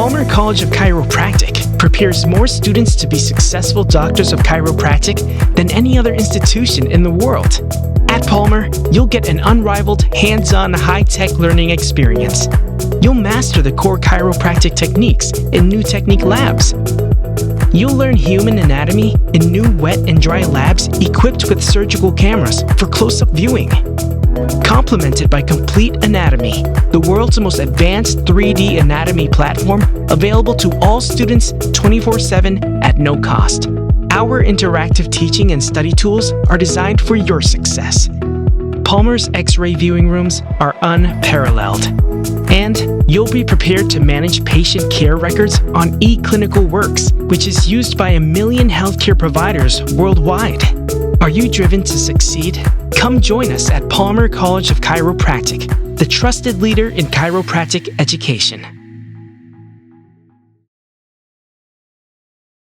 Palmer College of Chiropractic prepares more students to be successful doctors of chiropractic than any other institution in the world. At Palmer, you'll get an unrivaled, hands-on, high-tech learning experience. You'll master the core chiropractic techniques in new technique labs. You'll learn human anatomy in new wet and dry labs equipped with surgical cameras for close-up viewing. Complemented by Complete Anatomy, the world's most advanced 3D anatomy platform available to all students 24/7 at no cost. Our interactive teaching and study tools are designed for your success. Palmer's X-ray viewing rooms are unparalleled. And you'll be prepared to manage patient care records on eClinicalWorks, which is used by 1 million healthcare providers worldwide. Are you driven to succeed? Come join us at Palmer College of Chiropractic, the trusted leader in chiropractic education.